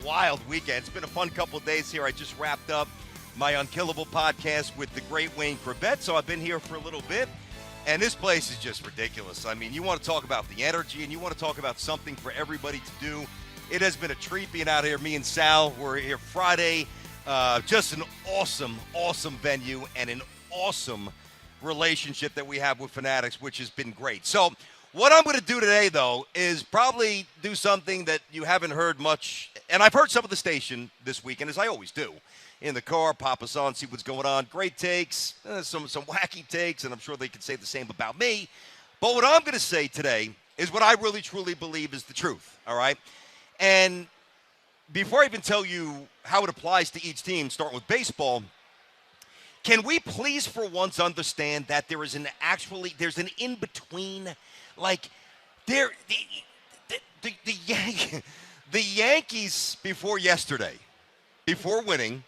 wild weekend. It's been a fun couple of days here. I just wrapped up my Unkillable podcast with the great Wayne Corbett, so I've been here for a little bit, and this place is just ridiculous. I mean, you want to talk about the energy, and you want to talk about something for everybody to do. It has been a treat being out here. Me and Sal were here Friday. Just an awesome, awesome venue and an awesome relationship that we have with Fanatics, which has been great. So what I'm going to do today, though, is probably do something that you haven't heard much, and I've heard some of the station this weekend, as I always do. In the car, pop us on, see what's going on. Great takes, some wacky takes, and I'm sure they could say the same about me. But what I'm going to say today is what I really, truly believe is the truth, all right? And before I even tell you how it applies to each team, starting with baseball, can we please for once understand that there's an in-between, like, the Yankees before yesterday, before winning,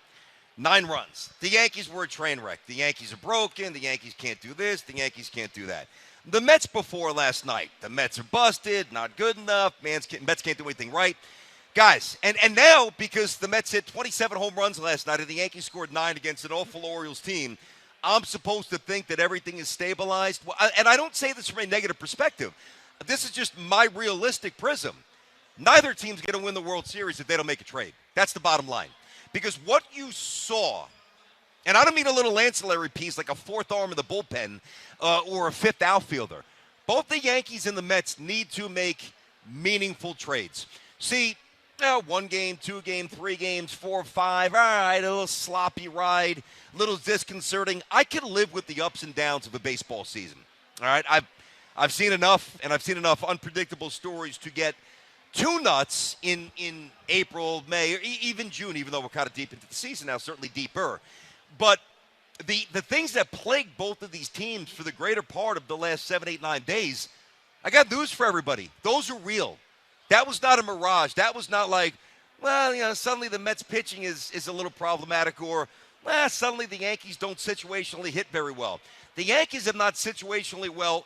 9 runs. The Yankees were a train wreck. The Yankees are broken. The Yankees can't do this. The Yankees can't do that. The Mets before last night. The Mets are busted, not good enough. Mets can't do anything right. Guys, and now, because the Mets hit 27 home runs last night and the Yankees scored 9 against an awful Orioles team, I'm supposed to think that everything is stabilized. And I don't say this from a negative perspective. This is just my realistic prism. Neither team's going to win the World Series if they don't make a trade. That's the bottom line. Because what you saw, and I don't mean a little ancillary piece like a fourth arm in the bullpen or a fifth outfielder. Both the Yankees and the Mets need to make meaningful trades. See, 1 game, 2 game, 3 games, 4, 5. All right, a little sloppy ride, a little disconcerting. I can live with the ups and downs of a baseball season. All right, I've seen enough, and I've seen enough unpredictable stories to get too nuts in April, May, or even June, even though we're kind of deep into the season now, certainly deeper. But the things that plagued both of these teams for the greater part of the last 7, 8, 9 days, I got news for everybody. Those are real. That was not a mirage. That was not like, well, suddenly the Mets pitching is a little problematic, or, suddenly the Yankees don't situationally hit very well. The Yankees have not hit situationally well,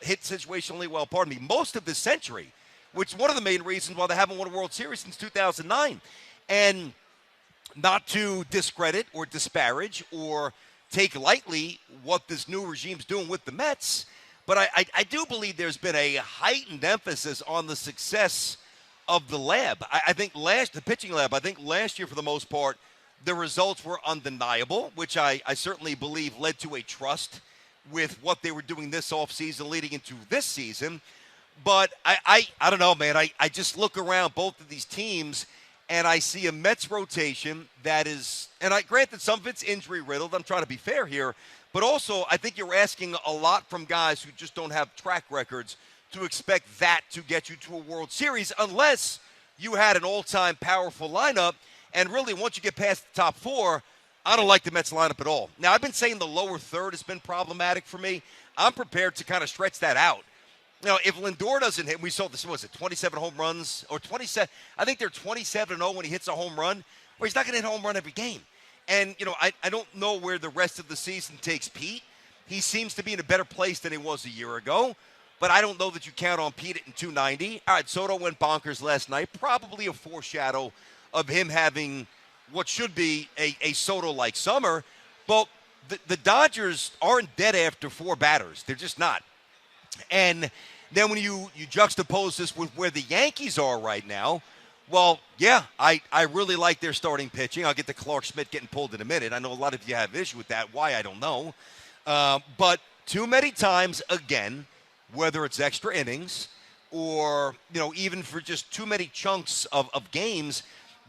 most of this century, which is one of the main reasons why they haven't won a World Series since 2009. And not to discredit or disparage or take lightly what this new regime's doing with the Mets, but I do believe there's been a heightened emphasis on the success of the lab. I think the pitching lab, last year for the most part, the results were undeniable, which I certainly believe led to a trust with what they were doing this offseason leading into this season. But I don't know, man. I just look around both of these teams, and I see a Mets rotation that is, and granted some of it's injury-riddled. I'm trying to be fair here. But also, I think you're asking a lot from guys who just don't have track records to expect that to get you to a World Series, unless you had an all-time powerful lineup. And really, once you get past the top 4, I don't like the Mets lineup at all. Now, I've been saying the lower third has been problematic for me. I'm prepared to kind of stretch that out. If Lindor doesn't hit, we saw this, 27 home runs, or 27, I think they're 27-0 when he hits a home run, where he's not going to hit a home run every game. And, I don't know where the rest of the season takes Pete. He seems to be in a better place than he was a year ago, but I don't know that you count on Pete at 290. All right, Soto went bonkers last night, probably a foreshadow of him having what should be a Soto-like summer. But the Dodgers aren't dead after 4 batters. They're just not. And then when you juxtapose this with where the Yankees are right now, well, yeah, I really like their starting pitching. I'll get to Clark Schmidt getting pulled in a minute. I know a lot of you have issue with that. Why, I don't know. But too many times, again, whether it's extra innings or, even for just too many chunks of games,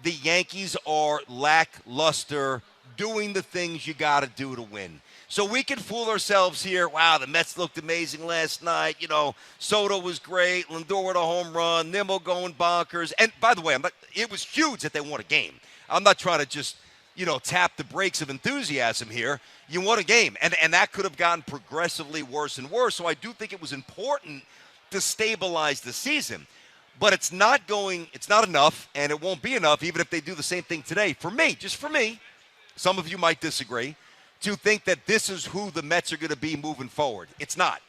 the Yankees are lackluster doing the things you got to do to win. So we can fool ourselves here. Wow, the Mets looked amazing last night. Soto was great. Lindor with a home run. Nimmo going bonkers. And by the way, it was huge that they won a game. I'm not trying to just, tap the brakes of enthusiasm here. You won a game. And that could have gotten progressively worse and worse. So I do think it was important to stabilize the season. But it's not enough, and it won't be enough even if they do the same thing today. For me, just for me, some of you might disagree, to think that this is who the Mets are going to be moving forward. It's not.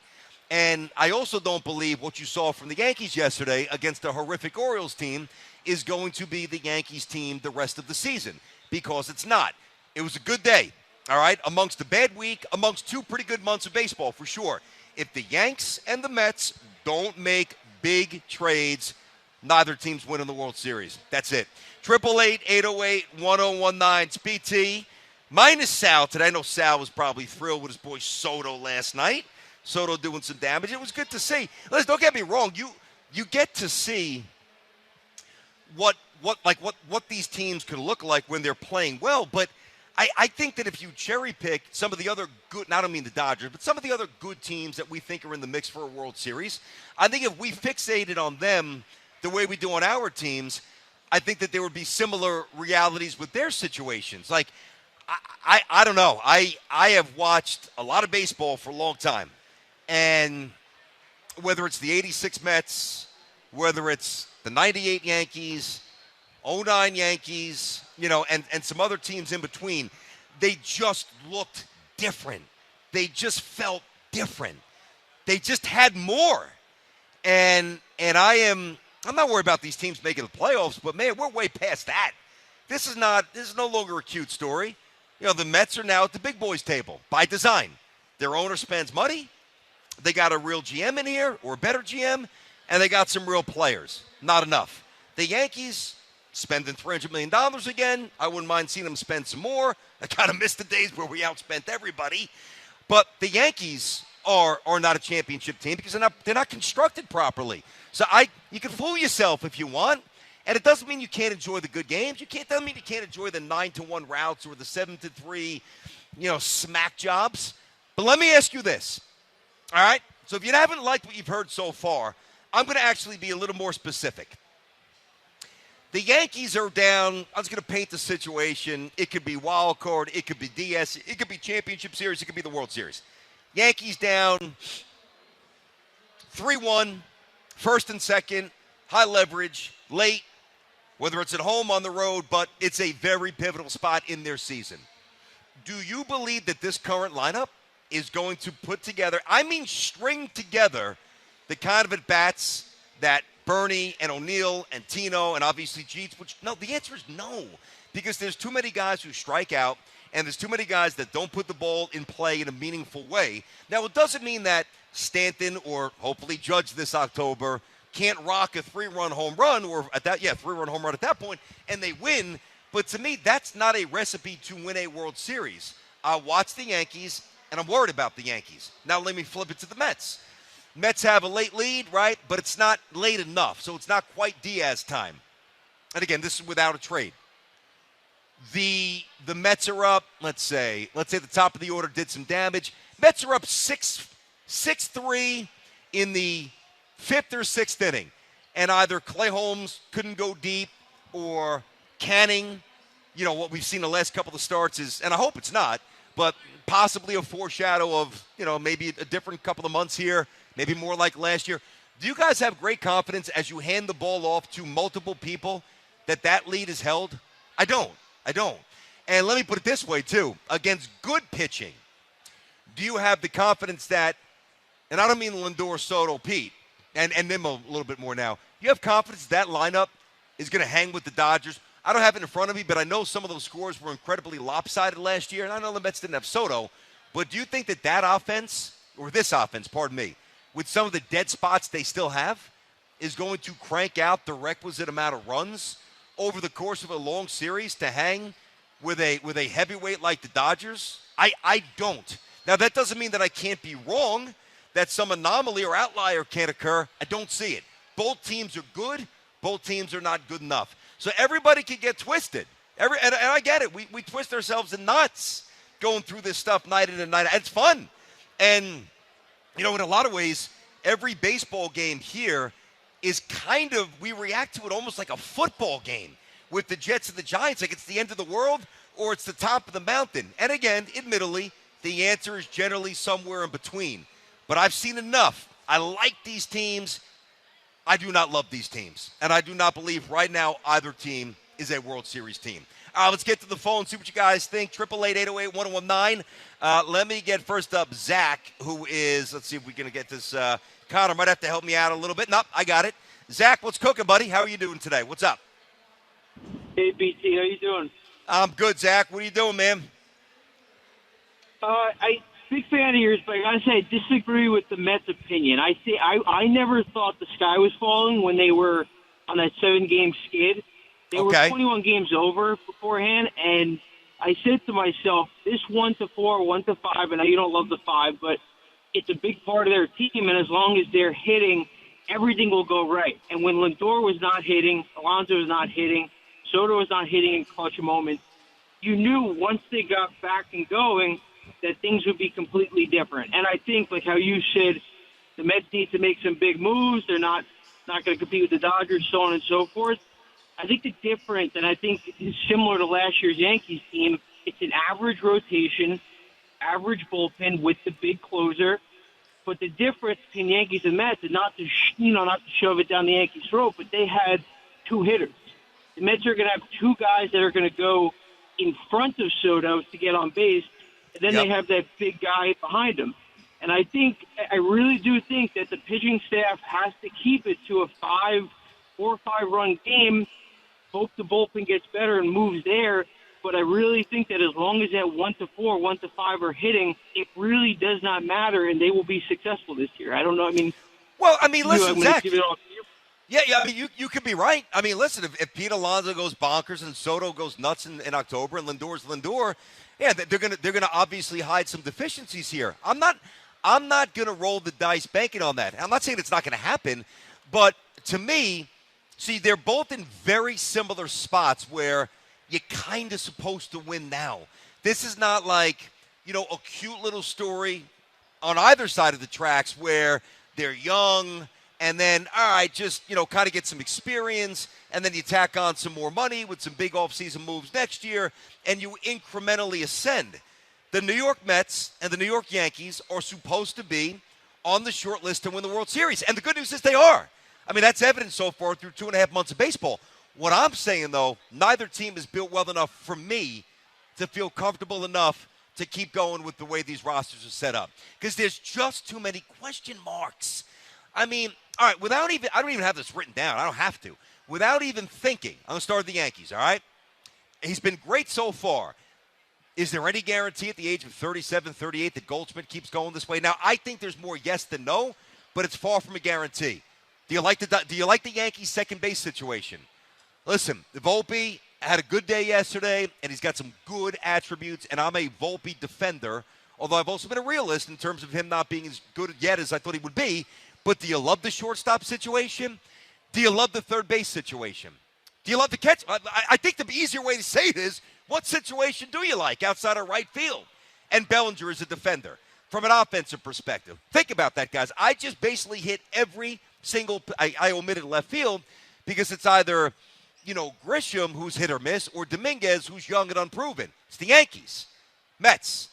And I also don't believe what you saw from the Yankees yesterday against a horrific Orioles team is going to be the Yankees team the rest of the season, because it's not. It was a good day, all right, amongst a bad week, amongst two pretty good months of baseball, for sure. If the Yanks and the Mets don't make big trades, neither team's winning the World Series. That's it. 888-808-1019. It's BT. Minus Sal today. I know Sal was probably thrilled with his boy Soto last night. Soto doing some damage. It was good to see. Listen, don't get me wrong. You get to see what these teams can look like when they're playing well. But I think that if you cherry pick some of the other good, I don't mean the Dodgers, but some of the other good teams that we think are in the mix for a World Series, I think if we fixated on them the way we do on our teams, I think that there would be similar realities with their situations. Like, I don't know. I have watched a lot of baseball for a long time. And whether it's the 86 Mets, whether it's the 98 Yankees, 09 Yankees, and some other teams in between, they just looked different. They just felt different. They just had more. And I'm not worried about these teams making the playoffs, but man, we're way past that. This is no longer a cute story. The Mets are now at the big boys table by design. Their owner spends money. They got a real GM in here, or a better GM, and they got some real players. Not enough. The Yankees spending $300 million again. I wouldn't mind seeing them spend some more. I kind of miss the days where we outspent everybody. But the Yankees are not a championship team because they're not constructed properly. So you can fool yourself if you want, and it doesn't mean you can't enjoy the good games. Doesn't mean you can't enjoy the 9-1 routes or the 7-3, smack jobs. But let me ask you this. All right? So if you haven't liked what you've heard so far, I'm going to actually be a little more specific. The Yankees are down. I was going to paint the situation. It could be wild card. It could be DS. It could be championship series. It could be the World Series. Yankees down 3-1, first and second, high leverage, late, whether it's at home, on the road, but it's a very pivotal spot in their season. Do you believe that this current lineup is going to put together, string together, the kind of at-bats that Bernie and O'Neill and Tino and obviously Jeets, no, the answer is no, because there's too many guys who strike out, and there's too many guys that don't put the ball in play in a meaningful way. Now, it doesn't mean that Stanton or hopefully Judge this October can't rock a 3-run home run, or 3-run home run at that point, and they win. But to me, that's not a recipe to win a World Series. I watch the Yankees, and I'm worried about the Yankees. Now let me flip it to the Mets. Mets have a late lead, right? But it's not late enough, so it's not quite Diaz time. And again, this is without a trade. The Mets are up, let's say the top of the order did some damage. Mets are up 6-3 in the 5th or 6th inning. And either Clay Holmes couldn't go deep, or Canning, what we've seen the last couple of starts is, and I hope it's not, but possibly a foreshadow of, maybe a different couple of months here, maybe more like last year. Do you guys have great confidence as you hand the ball off to multiple people that lead is held? I don't. And let me put it this way, too. Against good pitching, do you have the confidence that, and I don't mean Lindor, Soto, Pete, and Nimmo a little bit more now, you have confidence that lineup is going to hang with the Dodgers? I don't have it in front of me, but I know some of those scores were incredibly lopsided last year, and I know the Mets didn't have Soto, but do you think that offense, or this offense, pardon me, with some of the dead spots they still have, is going to crank out the requisite amount of runs over the course of a long series to hang with a heavyweight like the Dodgers? I don't. Now, that doesn't mean that I can't be wrong, that some anomaly or outlier can't occur. I don't see it. Both teams are good. Both teams are not good enough. So everybody can get twisted. And I get it. We twist ourselves in knots going through this stuff night in and night out. It's fun. And, in a lot of ways, every baseball game here is we react to it almost like a football game with the Jets and the Giants, like it's the end of the world or it's the top of the mountain. And again, admittedly, the answer is generally somewhere in between. But I've seen enough. I like these teams. I do not love these teams. And I do not believe right now either team is a World Series team. Let's get to the phone, see what you guys think. 888-808-1019. Let me get first up Zach, who is, let's see if we can get this. Connor might have to help me out a little bit. Nope, I got it. Zach, what's cooking, buddy? How are you doing today? What's up? Hey, BT, how you doing? I'm good, Zach. What are you doing, man? Big fan of yours, but I gotta say I disagree with the Mets' opinion. I never thought the sky was falling when they were on that 7-game skid. They were Okay. 21 games over beforehand, and I said to myself, this 1-4, 1-5, and I know you don't love the 5, but it's a big part of their team, and as long as they're hitting, everything will go right. And when Lindor was not hitting, Alonso was not hitting, Soto was not hitting in clutch moments, you knew once they got back and going that things would be completely different. And I think, like how you said, the Mets need to make some big moves. They're not going to compete with the Dodgers, so on and so forth. I think the difference, and I think it's similar to last year's Yankees team, it's an average rotation, average bullpen with the big closer. But the difference between Yankees and Mets is not to shove it down the Yankees' throat, but they had 2 hitters. The Mets are going to have 2 guys that are going to go in front of Soto to get on base, and then they have that big guy behind him. And I really do think that the pitching staff has to keep it to a 4 or 5 run game. Hope the bullpen gets better and moves there. But I really think that as long as that 1-4, 1-5 are hitting, it really does not matter, and they will be successful this year. I don't know. Listen, Zach. Give it all to you. Yeah. I mean, you could be right. I mean, listen, if Pete Alonso goes bonkers and Soto goes nuts in October and Lindor's Lindor, yeah, they're gonna obviously hide some deficiencies here. I'm not gonna roll the dice banking on that. I'm not saying it's not gonna happen, but to me, see, they're both in very similar spots where you're kind of supposed to win now. This is not like, a cute little story on either side of the tracks where they're young and then, all right, just, kind of get some experience, and then you tack on some more money with some big offseason moves next year, and you incrementally ascend. The New York Mets and the New York Yankees are supposed to be on the short list to win the World Series, and the good news is they are. I mean, that's evident so far through 2.5 months of baseball. What I'm saying, though, neither team is built well enough for me to feel comfortable enough to keep going with the way these rosters are set up, because there's just too many question marks. I mean, all right, I don't even have this written down. I don't have to. Without even thinking, I'm going to start with the Yankees, all right? He's been great so far. Is there any guarantee at the age of 37, 38 that Goldschmidt keeps going this way? Now, I think there's more yes than no, but it's far from a guarantee. Do you like the Yankees' second base situation? Listen, Volpe had a good day yesterday, and he's got some good attributes, and I'm a Volpe defender, although I've also been a realist in terms of him not being as good yet as I thought he would be. But do you love the shortstop situation? Do you love the third base situation? Do you love the catch? I think the easier way to say it is, what situation do you like outside of right field? And Bellinger is a defender from an offensive perspective. Think about that, guys. I just basically hit every single – I omitted left field because it's either – Grisham, who's hit or miss, or Dominguez, who's young and unproven. It's the Yankees. Mets.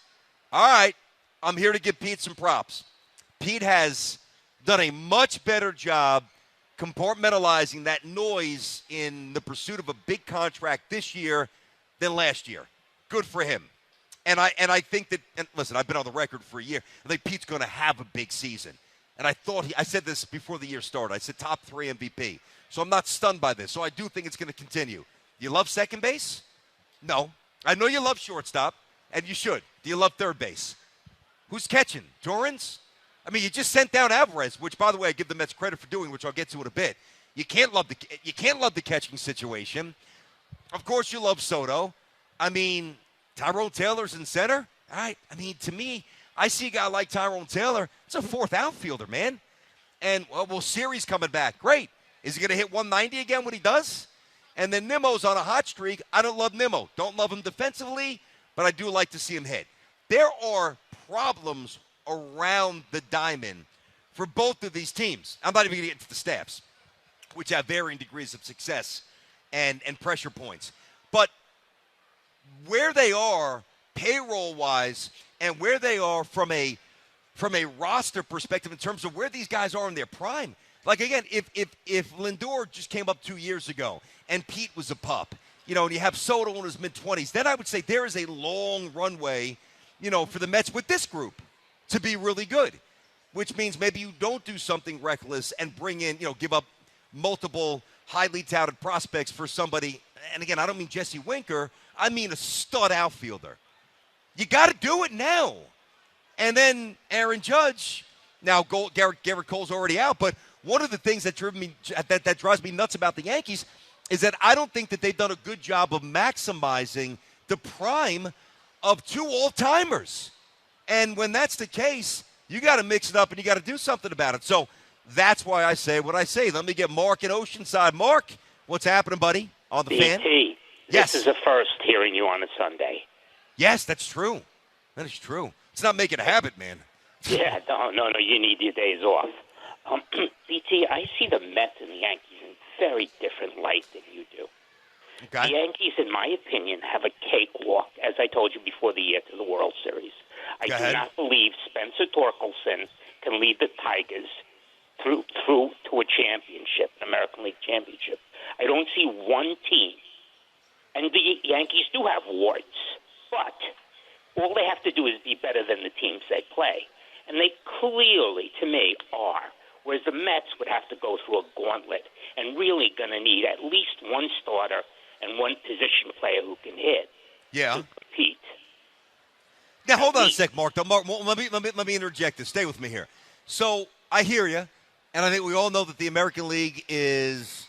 All right, I'm here to give Pete some props. Pete has done a much better job compartmentalizing that noise in the pursuit of a big contract this year than last year. Good for him. And I think that, and listen, I've been on the record for a year. I think Pete's going to have a big season. And I said this before the year started. I said top 3 MVP. So I'm not stunned by this. So I do think it's going to continue. You love second base? No. I know you love shortstop, and you should. Do you love third base? Who's catching? Torrens? I mean, you just sent down Alvarez, which, by the way, I give the Mets credit for doing, which I'll get to in a bit. You can't love the catching situation. Of course, you love Soto. I mean, Tyrone Taylor's in center. All right. I mean, to me, I see a guy like Tyrone Taylor. It's a fourth outfielder, man. And, well, Siri's coming back. Great. Is he going to hit 190 again when he does? And then Nimmo's on a hot streak. I don't love Nimmo. Don't love him defensively, but I do like to see him hit. There are problems around the diamond for both of these teams. I'm not even going to get into the staffs, which have varying degrees of success and pressure points. But where they are payroll-wise and where they are from a roster perspective in terms of where these guys are in their prime. Like, again, if Lindor just came up 2 years ago and Pete was a pup, and you have Soto in his mid-20s, then I would say there is a long runway, for the Mets with this group to be really good, which means maybe you don't do something reckless and bring in, give up multiple highly touted prospects for somebody and again, I don't mean Jesse Winker, I mean a stud outfielder. You got to do it now. And then Aaron Judge, now Garrett Cole's already out, but one of the things that drives me nuts about the Yankees is that I don't think that they've done a good job of maximizing the prime of two all-timers. And when that's the case, you got to mix it up and you got to do something about it. So that's why I say what I say. Let me get Mark in Oceanside. Mark, what's happening, buddy, on the fan? BT, Yes. this is a first hearing you on a Sunday. Yes, that's true. That is true. It's not making a habit, man. Yeah, no, you need your days off. BT, I see the Mets and the Yankees in very different light than you do. Okay. The Yankees, in my opinion, have a cakewalk, as I told you before the year, to the World Series. I Go do ahead. not believe Spencer Torkelson can lead the Tigers through to a championship, an American League championship. I don't see one team, and the Yankees do have warts, but all they have to do is be better than the teams they play. And they clearly, to me, are. Whereas the Mets would have to go through a gauntlet and really going to need at least one starter and one position player who can hit Yeah. to compete. Now, hold on a sec, Mark. Mark, let me interject this. Stay with me here. So I hear you, and I think we all know that the American League is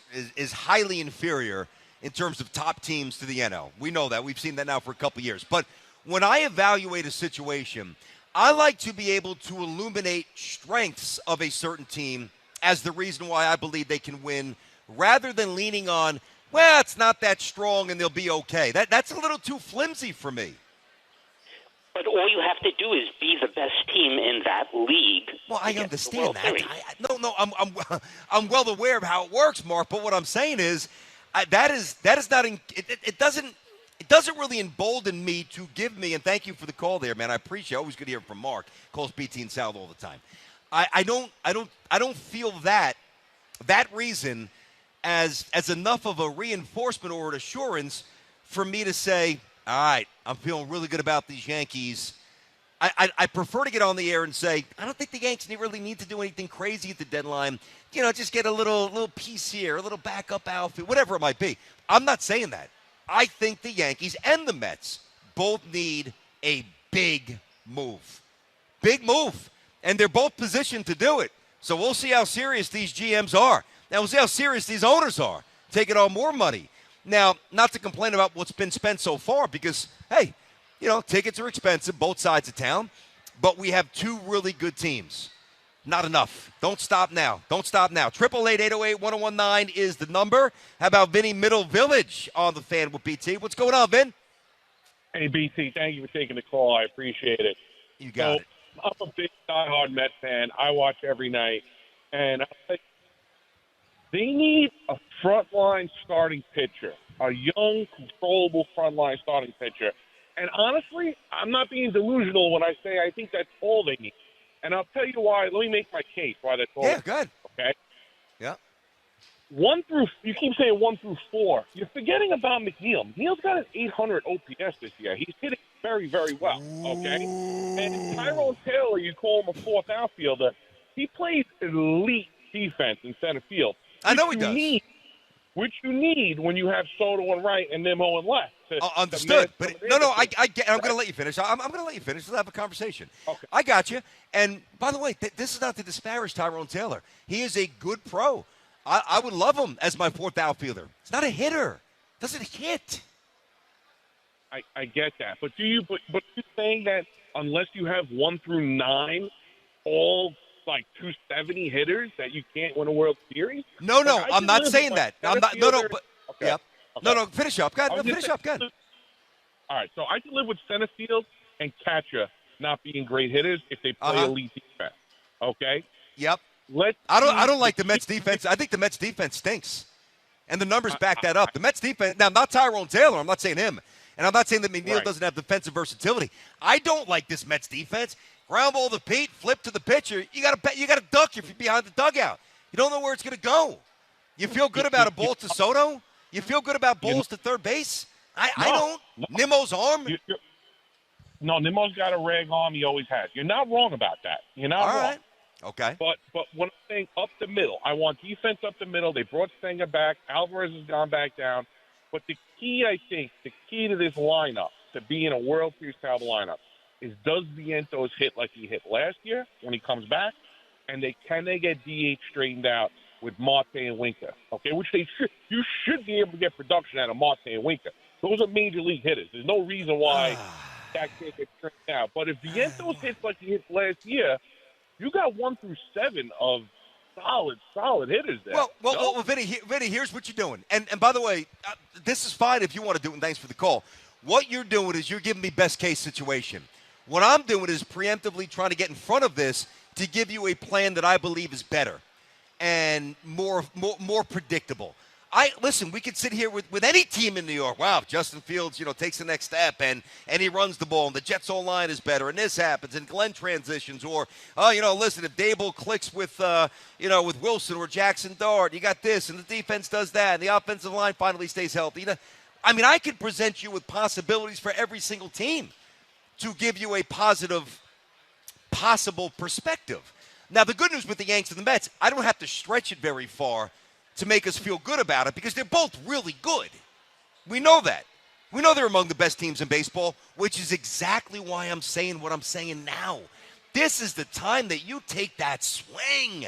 highly inferior in terms of top teams to the NL. We know that. We've seen that now for a couple years. But when I evaluate a situation, I like to be able to illuminate strengths of a certain team as the reason why I believe they can win, rather than leaning on, well, it's not that strong and they'll be okay. That's a little too flimsy for me. But all you have to do is be the best team in that league. Well, I to get understand the World that. Series. I'm well aware of how it works, Mark. But what I'm saying is, that is not. It doesn't really embolden me to give me. And thank you for the call there, man. I appreciate it. Always good to hear from Mark. Calls BT and Sal all the time. I don't feel that reason as enough of a reinforcement or an assurance for me to say, all right, I'm feeling really good about these Yankees. I prefer to get on the air and say, I don't think the Yankees really need to do anything crazy at the deadline. You know, just get a little piece here, a little backup outfit, whatever it might be. I'm not saying that. I think the Yankees and the Mets both need a big move. Big move. And they're both positioned to do it. So we'll see how serious these GMs are. Now we'll see how serious these owners are, taking on more money. Now, not to complain about what's been spent so far because, hey, you know, tickets are expensive, both sides of town, but we have two really good teams. Not enough. Don't stop now. Don't stop now. 888-808-1019 is the number. How about Vinny Middle Village on the fan with BT? What's going on, Vin? Hey, BT, thank you for taking the call. I appreciate it. You got it. I'm a big diehard Met fan. I watch every night. And they need a frontline starting pitcher, a young, controllable frontline starting pitcher. And honestly, I'm not being delusional when I say I think that's all they need. And I'll tell you why. Let me make my case why that's all. Yeah, good. Okay? Yeah. You keep saying 1 through 4. You're forgetting about McNeil. McNeil's got an 800 OPS this year. He's hitting very, very well, okay? And Tyrone Taylor, you call him a fourth outfielder, he plays elite defense in center field. I know he does. Which you need when you have Soto on right and Nimmo on left. Understood. But I get. I'm going to let you finish. I'm going to let you finish. Let's have a conversation. Okay. I got you. And by the way, this is not to disparage Tyrone Taylor. He is a good pro. I would love him as my fourth outfielder. He's not a hitter. Doesn't hit. I get that. But you're saying that unless you have 1 through 9, all like 270 hitters, that you can't win a World Series? No, I'm not saying that. I'm not. No, but okay. Yep. Okay. No, finish up. Go ahead. Finish up. Go ahead. All right, so I can live with center field and catcher not being great hitters if they play elite defense. Okay? Yep. I don't like the Mets defense. I think the Mets defense stinks. And the numbers back that up. The Mets defense, now not Tyrone Taylor, I'm not saying him. And I'm not saying that McNeil doesn't have defensive versatility. I don't like this Mets defense. Ground ball to Pete, flip to the pitcher. You got to duck if you're behind the dugout. You don't know where it's going to go. You feel good about a ball to Soto? You feel good about balls to third base? I don't. No. Nimmo's arm? No, Nimmo's got a rag arm. He always has. You're not wrong about that. You're not wrong. All right. Okay. But when I'm saying up the middle, I want defense up the middle. They brought Stenger back. Alvarez has gone back down. But the key to this lineup, to being a World Series caliber lineup, is does Vientos hit like he hit last year when he comes back? And can they get DH straightened out with Marte and Winker? Okay, which they should. You should be able to get production out of Marte and Winker. Those are major league hitters. There's no reason why that can't get straightened out. But if Vientos hits like he hit last year, you got 1 through 7 of solid hitters there. Well, Vinny, here's what you're doing. And by the way, this is fine if you want to do it, and thanks for the call. What you're doing is you're giving me best case situation. What I'm doing is preemptively trying to get in front of this to give you a plan that I believe is better and more predictable. Listen, we could sit here with any team in New York. Wow, Justin Fields, takes the next step and he runs the ball and the Jets' O-line is better and this happens and Glenn transitions or, listen, if Dable clicks with Wilson or Jackson Dart, you got this and the defense does that and the offensive line finally stays healthy. I could present you with possibilities for every single team to give you a positive possible perspective. Now, the good news with the Yanks and the Mets, I don't have to stretch it very far to make us feel good about it because they're both really good. We know that. We know they're among the best teams in baseball, which is exactly why I'm saying what I'm saying now. This is the time that you take that swing.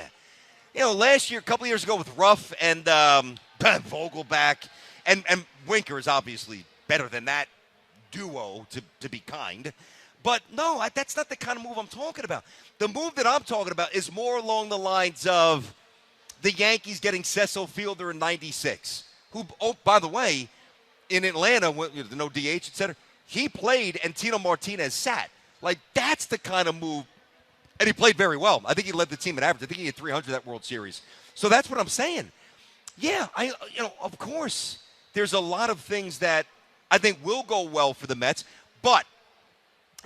Last year, a couple years ago with Ruff and Vogelback, and Winker is obviously better than that duo, to be kind. But no, that's not the kind of move I'm talking about. The move that I'm talking about is more along the lines of the Yankees getting Cecil Fielder in 96, who, by the way, in Atlanta, no DH, et cetera, he played and Tino Martinez sat. Like, that's the kind of move. And he played very well. I think he led the team in average. I think he had 300 that World Series. So that's what I'm saying. Yeah, of course, there's a lot of things that I think will go well for the Mets, but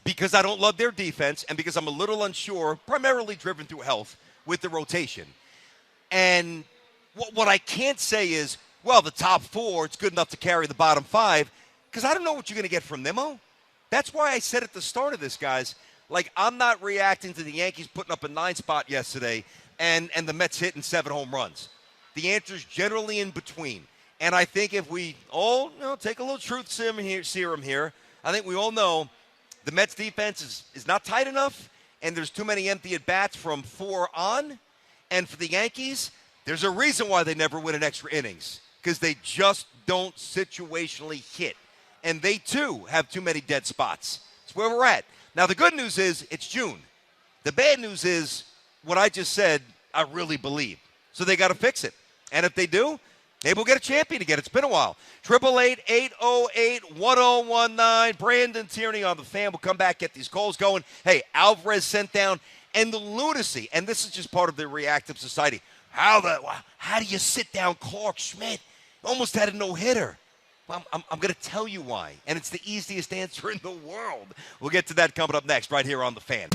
because I don't love their defense and because I'm a little unsure, primarily driven through health with the rotation. And what I can't say is, well, the top 4, it's good enough to carry the bottom 5, because I don't know what you're going to get from them. That's why I said at the start of this, guys, like, I'm not reacting to the Yankees putting up a 9 spot yesterday and the Mets hitting 7 home runs. The answer's generally in between. And I think if we all take a little truth serum here, I think we all know the Mets defense is not tight enough, and there's too many empty at-bats from 4 on. And for the Yankees, there's a reason why they never win in extra innings, because they just don't situationally hit. And they, too, have too many dead spots. That's where we're at. Now, the good news is it's June. The bad news is what I just said, I really believe. So they got to fix it. And if they do, maybe we'll get a champion again. It's been a while. 888-808-1019. Brandon Tierney on the Fan. We'll come back, get these calls going. Hey, Alvarez sent down. And the lunacy, and this is just part of the reactive society. How do you sit down Clark Schmidt? Almost had a no-hitter. Well, I'm going to tell you why, and it's the easiest answer in the world. We'll get to that coming up next right here on The Fan.